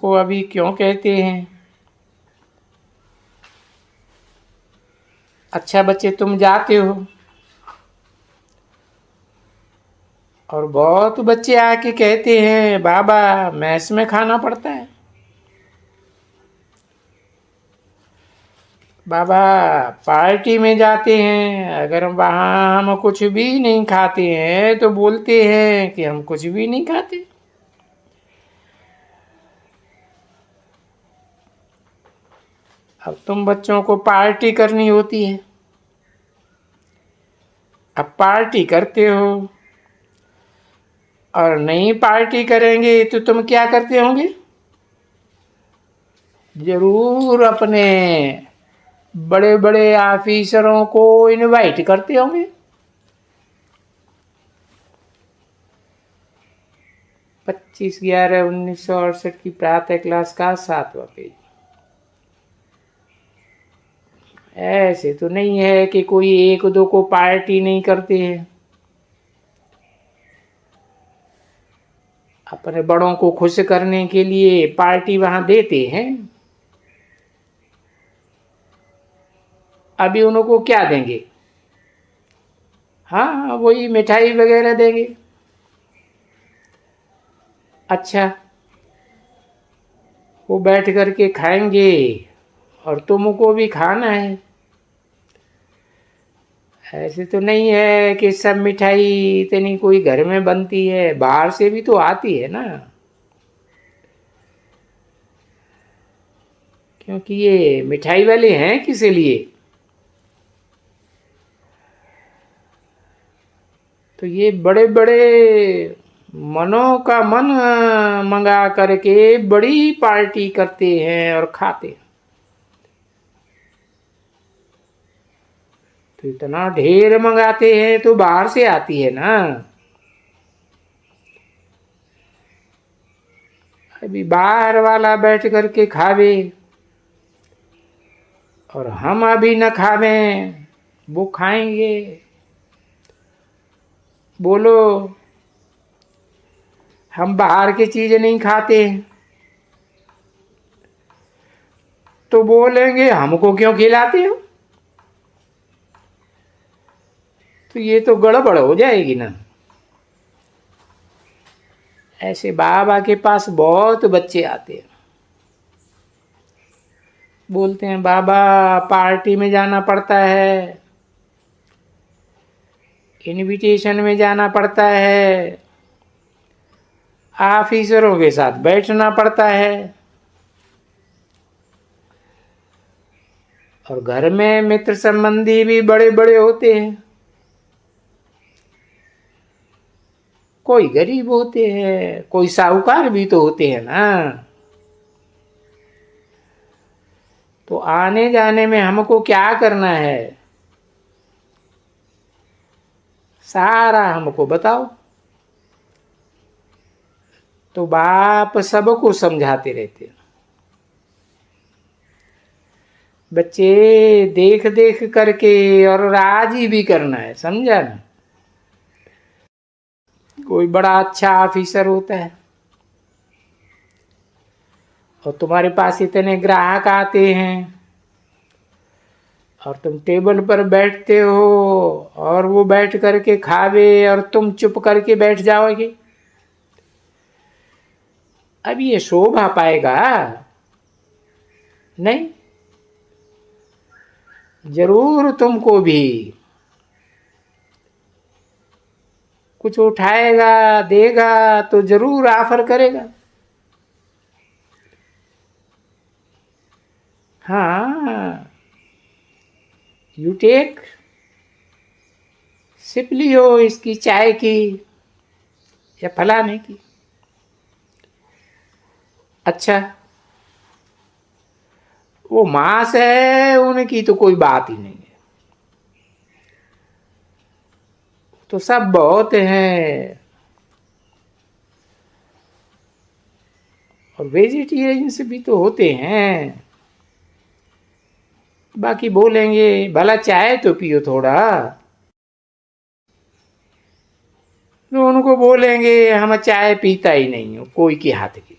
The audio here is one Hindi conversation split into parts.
को अभी क्यों कहते हैं? अच्छा बच्चे, तुम जाते हो और बहुत बच्चे आके कहते हैं बाबा मैस में खाना पड़ता है, बाबा पार्टी में जाते हैं, अगर वहाँ हम कुछ भी नहीं खाते हैं तो बोलते हैं कि हम कुछ भी नहीं खाते। अब तुम बच्चों को पार्टी करनी होती है, अब पार्टी करते हो, और नहीं पार्टी करेंगे तो तुम क्या करते होंगे? जरूर अपने बड़े बड़े ऑफिसरों को इनवाइट करते होंगे। 25/11/1968 की प्रातः क्लास का 7वां पेज। ऐसे तो नहीं है कि कोई एक दो को पार्टी नहीं करते हैं, अपने बड़ों को खुश करने के लिए पार्टी वहां देते हैं। अभी उनको क्या देंगे? हाँ, वही मिठाई वगैरह देंगे। अच्छा, वो बैठ करके खाएंगे और तुमको भी खाना है। ऐसे तो नहीं है कि सब मिठाई इतनी कोई घर में बनती है, बाहर से भी तो आती है ना, क्योंकि ये मिठाई वाले हैं किस लिए? तो ये बड़े बड़े मनों का मन मंगा करके बड़ी पार्टी करते हैं और खाते हैं। तो इतना ढेर मंगाते हैं तो बाहर से आती है ना। अभी बाहर वाला बैठ करके खावे और हम अभी न खावें, वो खाएंगे। बोलो, हम बाहर की चीज नहीं खाते तो बोलेंगे हमको क्यों खिलाते हो? तो ये तो गड़बड़ हो जाएगी ना। ऐसे बाबा के पास बहुत बच्चे आते हैं, बोलते हैं बाबा पार्टी में जाना पड़ता है, इनविटेशन में जाना पड़ता है, ऑफिसरों के साथ बैठना पड़ता है, और घर में मित्र संबंधी भी बड़े बड़े होते हैं, कोई गरीब होते हैं, कोई साहूकार भी तो होते हैं ना। तो आने जाने में हमको क्या करना है, सारा हमको बताओ। तो बाप सबको समझाते रहते हैं, बच्चे देख देख करके और राजी भी करना है, समझा ना। कोई बड़ा अच्छा ऑफिसर होता है और तुम्हारे पास इतने ग्राहक आते हैं और तुम टेबल पर बैठते हो और वो बैठ करके खावे और तुम चुप करके बैठ जाओगे, अब ये शोभा पाएगा? नहीं, जरूर तुमको भी कुछ उठाएगा देगा तो जरूर ऑफर करेगा। हाँ, यू टेक, सिप लियो इसकी चाय की या फलाने की। अच्छा, वो मांस है उनकी तो कोई बात ही नहीं है, तो सब बहुत हैं, और वेजिटेरियंस भी तो होते हैं। बाकी बोलेंगे भला चाय तो पियो थोड़ा, तो उनको बोलेंगे हम चाय पीता ही नहीं हो कोई के हाथ की।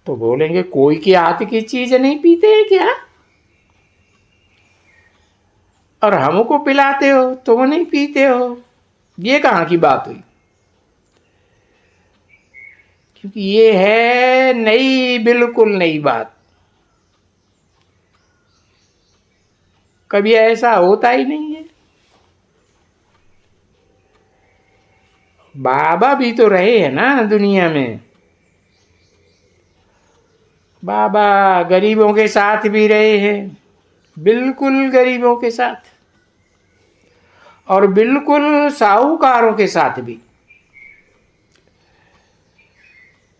तो बोलेंगे कोई के हाथ की चीज नहीं पीते हैं क्या, और हमको पिलाते हो तुम नहीं पीते हो, ये कहाँ की बात हुई। क्योंकि ये है नई, बिल्कुल नई बात, कभी ऐसा होता ही नहीं है। बाबा भी तो रहे हैं ना दुनिया में, बाबा गरीबों के साथ भी रहे हैं, बिल्कुल गरीबों के साथ, और बिल्कुल साहूकारों के साथ भी।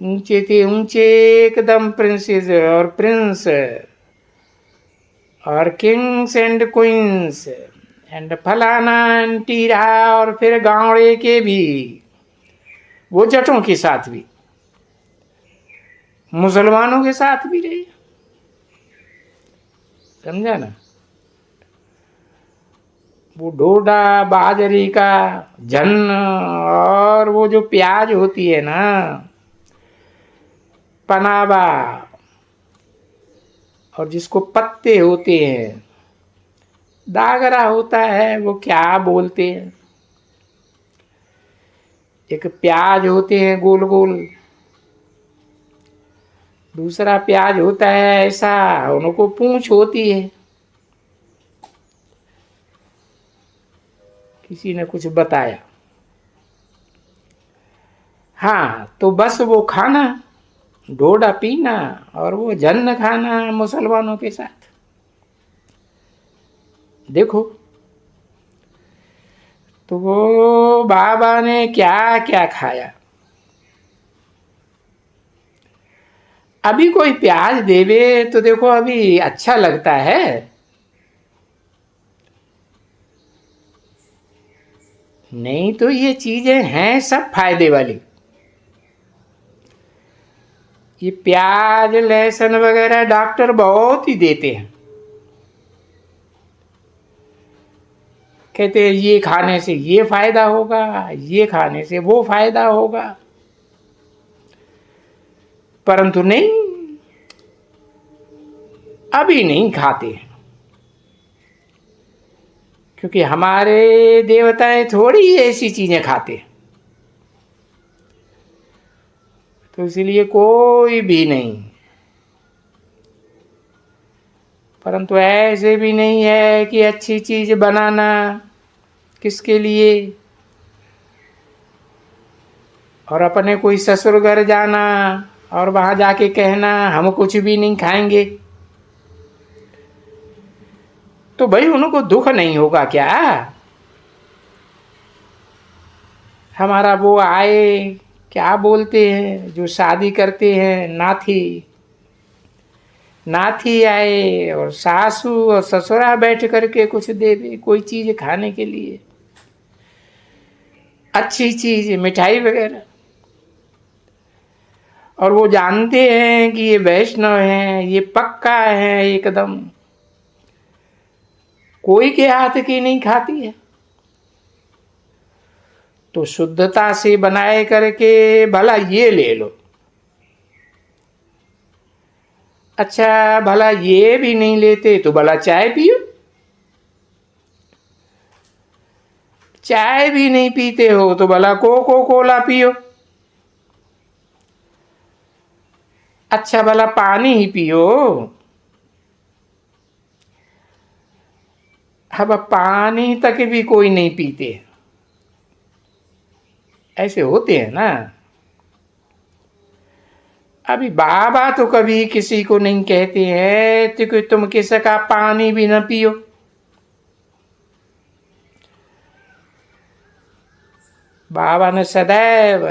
ऊंचे थे ऊंचे एकदम प्रिंसेस और प्रिंस और किंग्स एंड क्वींस एंड फलाना टीरा, और फिर गावड़े के भी, वो जटों के साथ भी, मुसलमानों के साथ भी रहे, समझा ना। वो डोडा बाजरे का जन, और वो जो प्याज होती है ना पनावा, और जिसको पत्ते होते हैं, दागरा होता है, वो क्या बोलते हैं, एक प्याज होते हैं गोल गोल, दूसरा प्याज होता है ऐसा, उनको पूंछ होती है। किसी ने कुछ बताया। हाँ, तो बस वो खाना, डोडा पीना और वो जन्न खाना मुसलमानों के साथ। देखो तो वो बाबा ने क्या क्या खाया। अभी कोई प्याज देवे तो देखो अभी अच्छा लगता है, नहीं तो ये चीजें हैं सब फायदे वाली। ये प्याज लहसुन वगैरह डॉक्टर बहुत ही देते हैं, कहते हैं ये खाने से ये फायदा होगा, ये खाने से वो फायदा होगा, परंतु नहीं, अभी नहीं खाते हैं। क्योंकि हमारे देवताएं थोड़ी ऐसी चीजें खाते हैं, तो इसलिए कोई भी नहीं। परंतु ऐसे भी नहीं है कि अच्छी चीज बनाना किसके लिए, और अपने कोई ससुर घर जाना और वहां जाके कहना हम कुछ भी नहीं खाएंगे, तो भाई उनको दुख नहीं होगा क्या। हमारा वो आए, क्या बोलते हैं जो शादी करते हैं, नाथी, नाथी आए और सासू और ससुरा बैठ करके कुछ दे दे, कोई चीज खाने के लिए, अच्छी चीज मिठाई वगैरह, और वो जानते हैं कि ये वैष्णव है, ये पक्का है एकदम, कोई के हाथ की नहीं खाती है, तो शुद्धता से बनाए करके भला ये ले लो। अच्छा भला ये भी नहीं लेते तो भला चाय पियो, चाय भी नहीं पीते हो तो भला कोको कोला पियो, अच्छा भला पानी ही पियो। अब पानी तक भी कोई नहीं पीते, ऐसे होते हैं ना। अभी बाबा तो कभी किसी को नहीं कहते हैं तो कि तुम किसी का पानी भी न पियो, बाबा ने सदैव,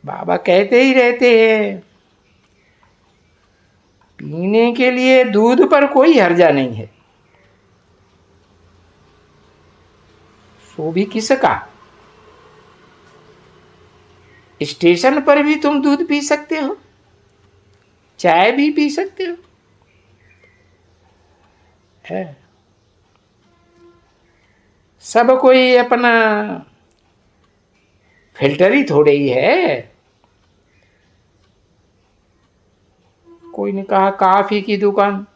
बाबा कहते ही रहते हैं पीने के लिए दूध पर कोई हर्जा नहीं है, सो भी किसका। स्टेशन पर भी तुम दूध पी सकते हो, चाय भी पी सकते हो, है सब कोई अपना फिल्टर ही थोड़े ही है। कोई ने कहा काफी की दुकान।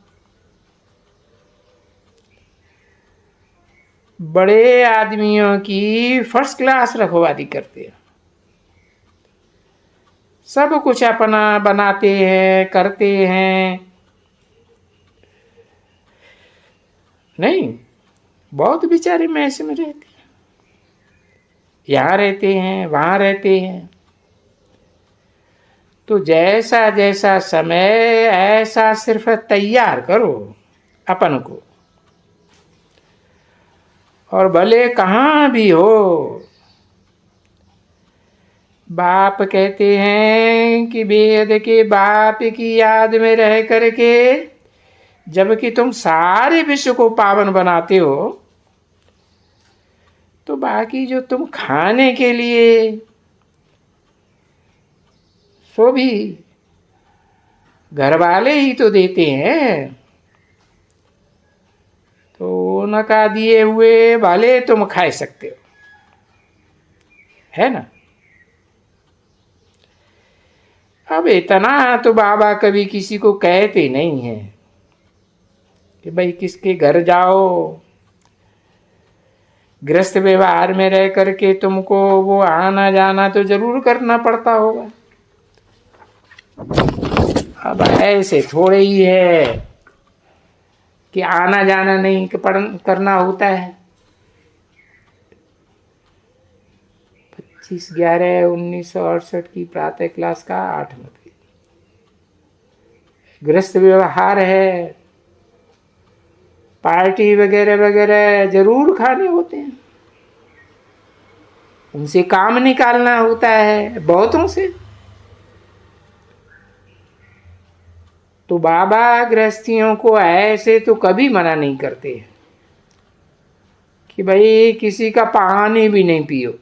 बड़े आदमियों की फर्स्ट क्लास रखवाली करते हैं, सब कुछ अपना बनाते हैं, करते हैं। नहीं, बहुत बेचारे मैसे में रहते हैं, यहाँ रहते हैं, वहां रहते हैं। तो जैसा जैसा समय ऐसा सिर्फ तैयार करो अपन को, और भले कहाँ भी हो। बाप कहते हैं कि वेद के बाप की याद में रह करके जबकि तुम सारे विश्व को पावन बनाते हो, तो बाकी जो तुम खाने के लिए सो भी घर वाले ही तो देते हैं, तो उनका दिए हुए भले तुम खा सकते हो, है ना। अब इतना तो बाबा कभी किसी को कहते नहीं है कि भाई किसके घर जाओ, गृहस्थ व्यवहार में रह करके तुमको वो आना जाना तो जरूर करना पड़ता होगा। अब ऐसे थोड़े ही है कि आना जाना नहीं करना होता है। 25/11/1968 की प्रातः क्लास का 8 नंबर गृहस्थ व्यवहार है, पार्टी वगैरह वगैरह जरूर खाने होते हैं, उनसे काम निकालना होता है बहुतों से। तो बाबा गृहस्थियों को ऐसे तो कभी मना नहीं करते कि भाई किसी का पानी भी नहीं पियो।